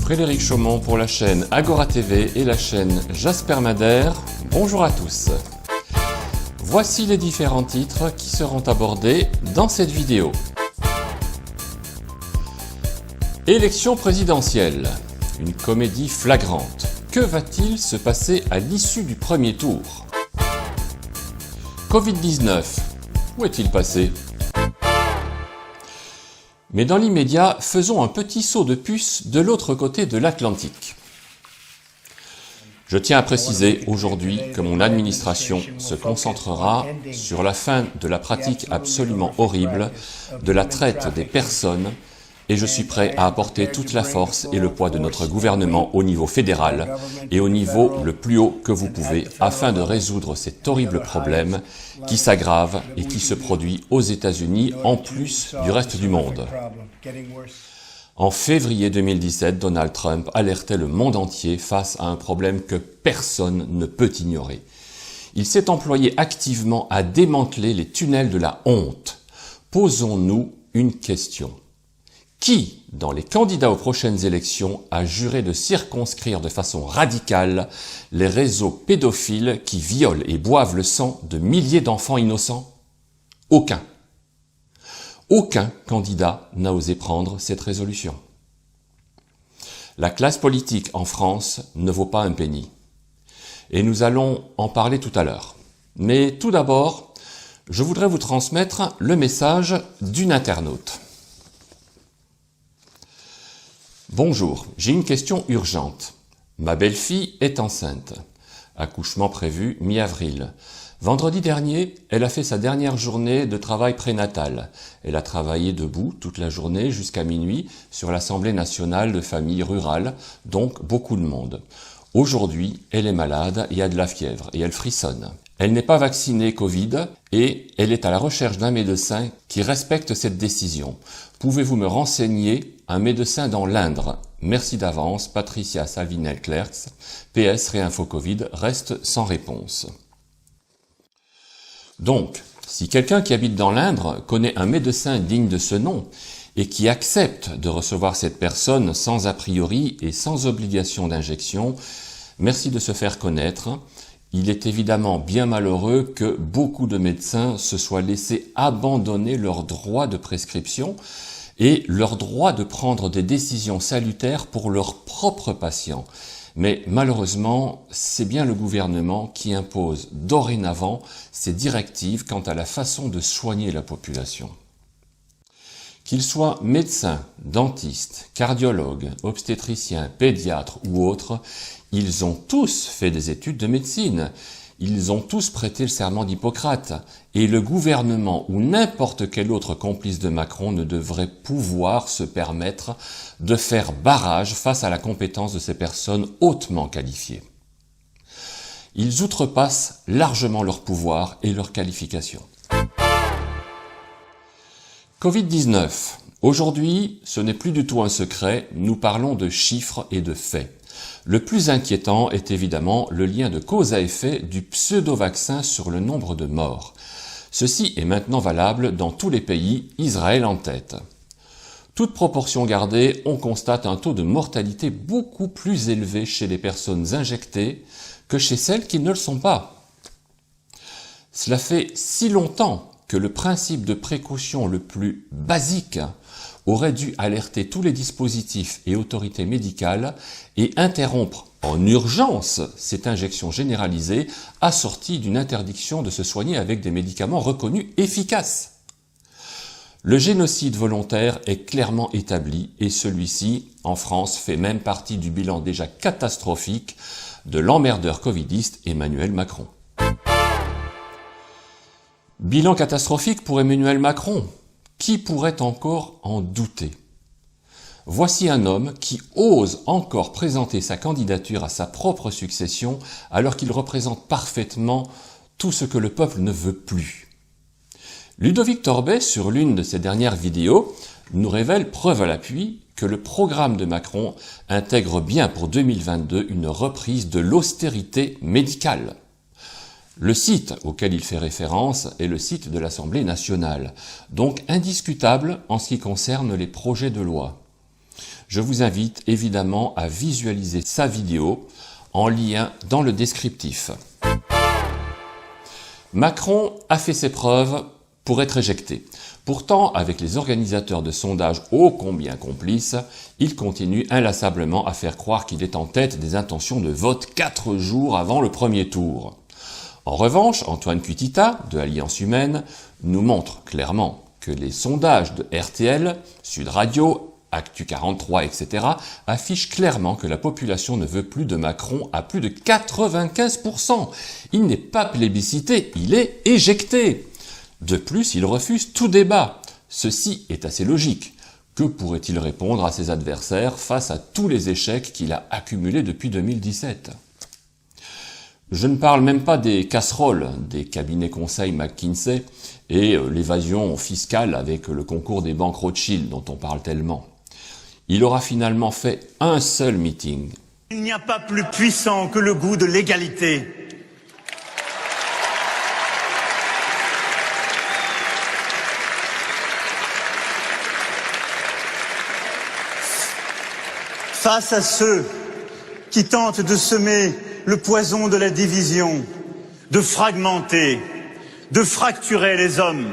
Frédéric Chaumont pour la chaîne Agora TV et la chaîne Jasper Madère. Bonjour à tous. Voici les différents titres qui seront abordés dans cette vidéo. Élection présidentielle, une comédie flagrante. Que va-t-il se passer à l'issue du premier tour? Covid-19, où est-il passé? Mais dans l'immédiat, faisons un petit saut de puce de l'autre côté de l'Atlantique. Je tiens à préciser aujourd'hui que mon administration se concentrera sur la fin de la pratique absolument horrible de la traite des personnes et je suis prêt à apporter toute la force et le poids de notre gouvernement au niveau fédéral et au niveau le plus haut que vous pouvez afin de résoudre cet horrible problème qui s'aggrave et qui se produit aux États-Unis en plus du reste du monde. En février 2017, Donald Trump alertait le monde entier face à un problème que personne ne peut ignorer. Il s'est employé activement à démanteler les tunnels de la honte. Posons-nous une question. Qui, dans les candidats aux prochaines élections, a juré de circonscrire de façon radicale les réseaux pédophiles qui violent et boivent le sang de milliers d'enfants innocents? Aucun. Aucun candidat n'a osé prendre cette résolution. La classe politique en France ne vaut pas un penny. Et nous allons en parler tout à l'heure. Mais tout d'abord, je voudrais vous transmettre le message d'une internaute. Bonjour, j'ai une question urgente. Ma belle-fille est enceinte. Accouchement prévu mi-avril. Vendredi dernier, elle a fait sa dernière journée de travail prénatal. Elle a travaillé debout toute la journée jusqu'à minuit sur l'Assemblée nationale de familles rurales, donc beaucoup de monde. Aujourd'hui, elle est malade et a de la fièvre et elle frissonne. Elle n'est pas vaccinée Covid et elle est à la recherche d'un médecin qui respecte cette décision. Pouvez-vous me renseigner un médecin dans l'Indre? Merci d'avance, Patricia Salvinel-Clercs. PS Réinfo Covid reste sans réponse. Donc, si quelqu'un qui habite dans l'Indre connaît un médecin digne de ce nom et qui accepte de recevoir cette personne sans a priori et sans obligation d'injection, merci de se faire connaître. Il est évidemment bien malheureux que beaucoup de médecins se soient laissés abandonner leur droit de prescription et leur droit de prendre des décisions salutaires pour leurs propres patients. Mais malheureusement, c'est bien le gouvernement qui impose dorénavant ses directives quant à la façon de soigner la population. Qu'ils soient médecins, dentistes, cardiologues, obstétriciens, pédiatres ou autres, ils ont tous fait des études de médecine. Ils ont tous prêté le serment d'Hippocrate. Et le gouvernement ou n'importe quel autre complice de Macron ne devrait pouvoir se permettre de faire barrage face à la compétence de ces personnes hautement qualifiées. Ils outrepassent largement leur pouvoir et leurs qualifications. Covid-19. Aujourd'hui, ce n'est plus du tout un secret, nous parlons de chiffres et de faits. Le plus inquiétant est évidemment le lien de cause à effet du pseudo-vaccin sur le nombre de morts. Ceci est maintenant valable dans tous les pays, Israël en tête. Toute proportion gardée, on constate un taux de mortalité beaucoup plus élevé chez les personnes injectées que chez celles qui ne le sont pas. Cela fait si longtemps que le principe de précaution le plus basique aurait dû alerter tous les dispositifs et autorités médicales et interrompre en urgence cette injection généralisée assortie d'une interdiction de se soigner avec des médicaments reconnus efficaces. Le génocide volontaire est clairement établi et celui-ci, en France, fait même partie du bilan déjà catastrophique de l'emmerdeur covidiste Emmanuel Macron. Bilan catastrophique pour Emmanuel Macron. Qui pourrait encore en douter? Voici un homme qui ose encore présenter sa candidature à sa propre succession alors qu'il représente parfaitement tout ce que le peuple ne veut plus. Ludovic Torbet, sur l'une de ses dernières vidéos, nous révèle preuve à l'appui que le programme de Macron intègre bien pour 2022 une reprise de l'austérité médicale. Le site auquel il fait référence est le site de l'Assemblée nationale, donc indiscutable en ce qui concerne les projets de loi. Je vous invite évidemment à visualiser sa vidéo en lien dans le descriptif. Macron a fait ses preuves pour être éjecté. Pourtant, avec les organisateurs de sondages ô combien complices, il continue inlassablement à faire croire qu'il est en tête des intentions de vote 4 jours avant le premier tour. En revanche, Antoine Kutita, de Alliance Humaine, nous montre clairement que les sondages de RTL, Sud Radio, Actu 43, etc. affichent clairement que la population ne veut plus de Macron à plus de 95%. Il n'est pas plébiscité, il est éjecté. De plus, il refuse tout débat. Ceci est assez logique. Que pourrait-il répondre à ses adversaires face à tous les échecs qu'il a accumulés depuis 2017 ? Je ne parle même pas des casseroles des cabinets conseils McKinsey et l'évasion fiscale avec le concours des banques Rothschild dont on parle tellement. Il aura finalement fait un seul meeting. Il n'y a pas plus puissant que le goût de l'égalité. Face à ceux qui tentent de semer le poison de la division, de fragmenter, de fracturer les hommes,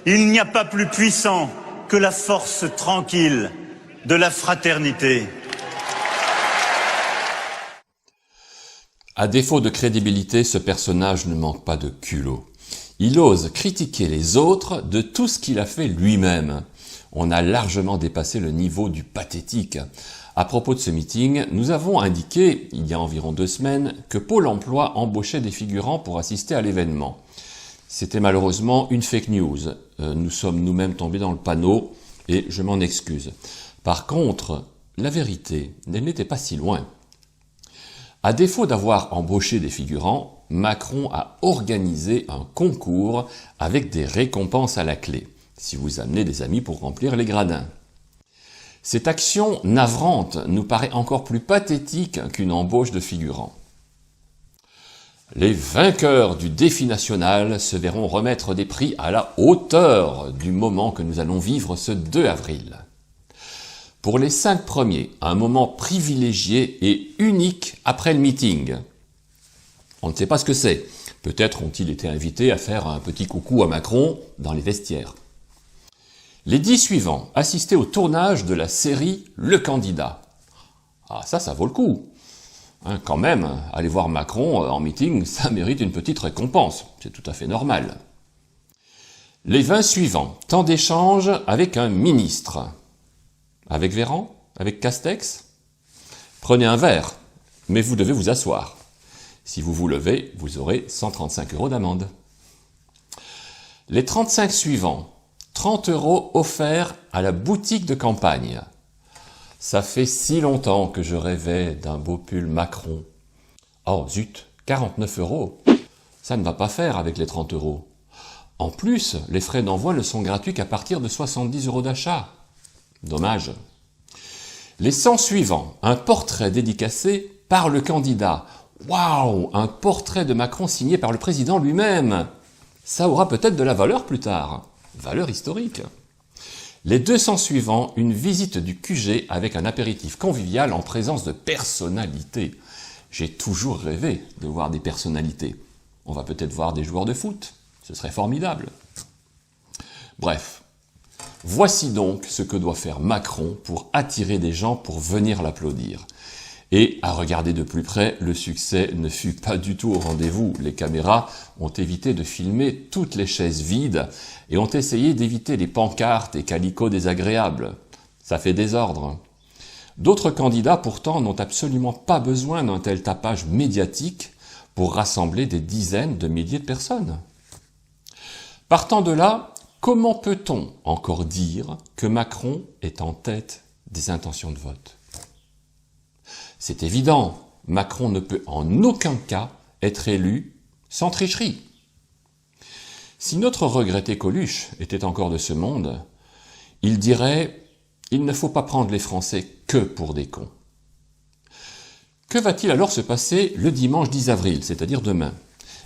il n'y a pas plus puissant que la force tranquille de la fraternité. À défaut de crédibilité, ce personnage ne manque pas de culot. Il ose critiquer les autres de tout ce qu'il a fait lui-même. On a largement dépassé le niveau du pathétique. À propos de ce meeting, nous avons indiqué, il y a environ 2 semaines, que Pôle emploi embauchait des figurants pour assister à l'événement. C'était malheureusement une fake news. Nous sommes nous-mêmes tombés dans le panneau et je m'en excuse. Par contre, la vérité, elle n'était pas si loin. À défaut d'avoir embauché des figurants, Macron a organisé un concours avec des récompenses à la clé, si vous amenez des amis pour remplir les gradins. Cette action navrante nous paraît encore plus pathétique qu'une embauche de figurants. Les vainqueurs du défi national se verront remettre des prix à la hauteur du moment que nous allons vivre ce 2 avril. Pour les 5 premiers, un moment privilégié et unique après le meeting. On ne sait pas ce que c'est. Peut-être ont-ils été invités à faire un petit coucou à Macron dans les vestiaires. Les 10 suivants assistaient au tournage de la série Le Candidat. Ah, ça vaut le coup. Quand même, aller voir Macron en meeting, ça mérite une petite récompense. C'est tout à fait normal. Les 20 suivants, temps d'échange avec un ministre. Avec Véran? Avec Castex? Prenez un verre, mais vous devez vous asseoir. Si vous vous levez, vous aurez 135 € d'amende. Les 35 suivants, 30 € offerts à la boutique de campagne. Ça fait si longtemps que je rêvais d'un beau pull Macron. Oh zut, 49 €. Ça ne va pas faire avec les 30 €. En plus, les frais d'envoi ne sont gratuits qu'à partir de 70 € d'achat. Dommage. Les 100 suivants, un portrait dédicacé par le candidat. Waouh, un portrait de Macron signé par le président lui-même. Ça aura peut-être de la valeur plus tard. Valeur historique. Les 200 suivants, une visite du QG avec un apéritif convivial en présence de personnalités. J'ai toujours rêvé de voir des personnalités. On va peut-être voir des joueurs de foot. Ce serait formidable. Bref. Voici donc ce que doit faire Macron pour attirer des gens pour venir l'applaudir. Et à regarder de plus près, le succès ne fut pas du tout au rendez-vous. Les caméras ont évité de filmer toutes les chaises vides et ont essayé d'éviter les pancartes et calicots désagréables. Ça fait désordre. D'autres candidats pourtant n'ont absolument pas besoin d'un tel tapage médiatique pour rassembler des dizaines de milliers de personnes. Partant de là, comment peut-on encore dire que Macron est en tête des intentions de vote ? C'est évident, Macron ne peut en aucun cas être élu sans tricherie. Si notre regretté Coluche était encore de ce monde, il dirait « il ne faut pas prendre les Français que pour des cons ». Que va-t-il alors se passer le dimanche 10 avril, c'est-à-dire demain?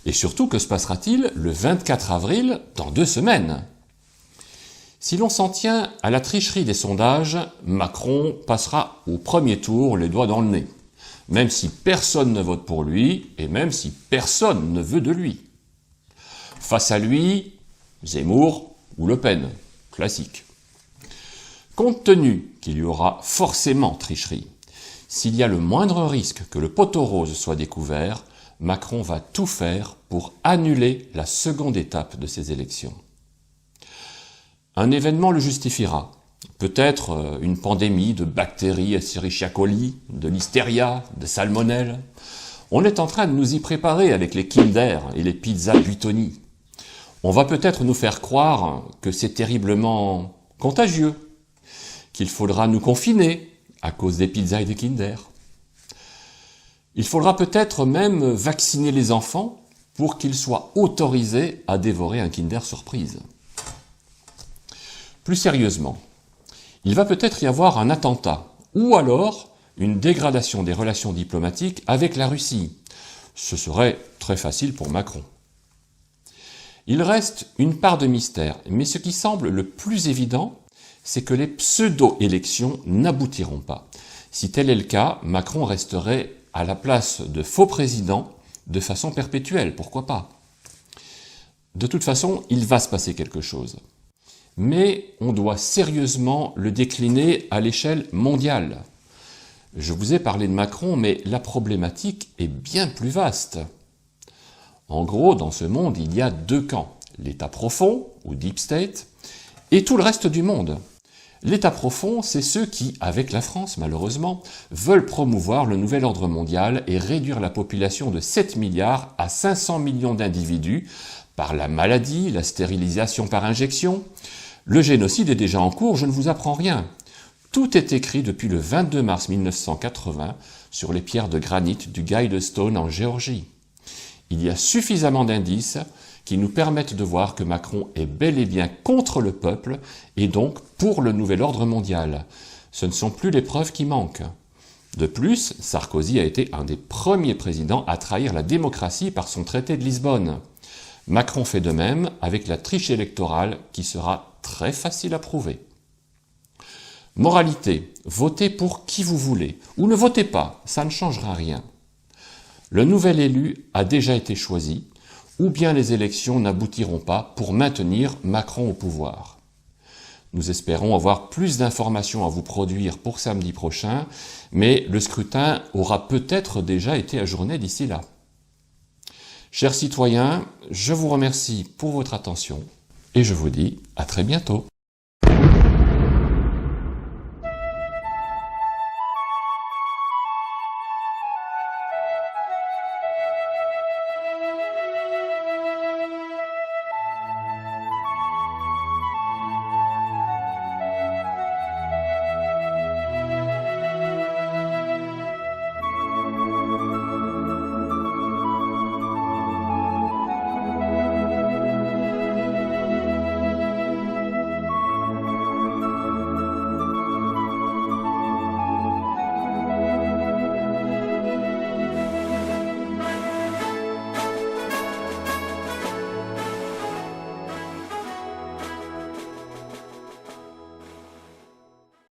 Et surtout, que se passera-t-il le 24 avril, dans 2 semaines? Si l'on s'en tient à la tricherie des sondages, Macron passera au premier tour les doigts dans le nez, même si personne ne vote pour lui et même si personne ne veut de lui. Face à lui, Zemmour ou Le Pen, classique. Compte tenu qu'il y aura forcément tricherie, s'il y a le moindre risque que le poteau rose soit découvert, Macron va tout faire pour annuler la seconde étape de ces élections. Un événement le justifiera. Peut-être une pandémie de bactéries Escherichia coli, de listeria, de salmonelle. On est en train de nous y préparer avec les Kinder et les pizzas Buitoni. On va peut-être nous faire croire que c'est terriblement contagieux, qu'il faudra nous confiner à cause des pizzas et des Kinder. Il faudra peut-être même vacciner les enfants pour qu'ils soient autorisés à dévorer un Kinder surprise. Plus sérieusement, il va peut-être y avoir un attentat, ou alors une dégradation des relations diplomatiques avec la Russie. Ce serait très facile pour Macron. Il reste une part de mystère, mais ce qui semble le plus évident, c'est que les pseudo-élections n'aboutiront pas. Si tel est le cas, Macron resterait à la place de faux président de façon perpétuelle, pourquoi pas? De toute façon, il va se passer quelque chose. Mais on doit sérieusement le décliner à l'échelle mondiale. Je vous ai parlé de Macron, mais la problématique est bien plus vaste. En gros, dans ce monde, il y a deux camps, l'État profond, ou Deep State, et tout le reste du monde. L'État profond, c'est ceux qui, avec la France malheureusement, veulent promouvoir le nouvel ordre mondial et réduire la population de 7 milliards à 500 millions d'individus par la maladie, la stérilisation par injection. Le génocide est déjà en cours, je ne vous apprends rien. Tout est écrit depuis le 22 mars 1980 sur les pierres de granit du Guidestone en Géorgie. Il y a suffisamment d'indices qui nous permettent de voir que Macron est bel et bien contre le peuple et donc pour le nouvel ordre mondial. Ce ne sont plus les preuves qui manquent. De plus, Sarkozy a été un des premiers présidents à trahir la démocratie par son traité de Lisbonne. Macron fait de même avec la triche électorale qui sera très facile à prouver. Moralité, votez pour qui vous voulez, ou ne votez pas, ça ne changera rien. Le nouvel élu a déjà été choisi, ou bien les élections n'aboutiront pas pour maintenir Macron au pouvoir. Nous espérons avoir plus d'informations à vous produire pour samedi prochain, mais le scrutin aura peut-être déjà été ajourné d'ici là. Chers citoyens, je vous remercie pour votre attention et je vous dis à très bientôt.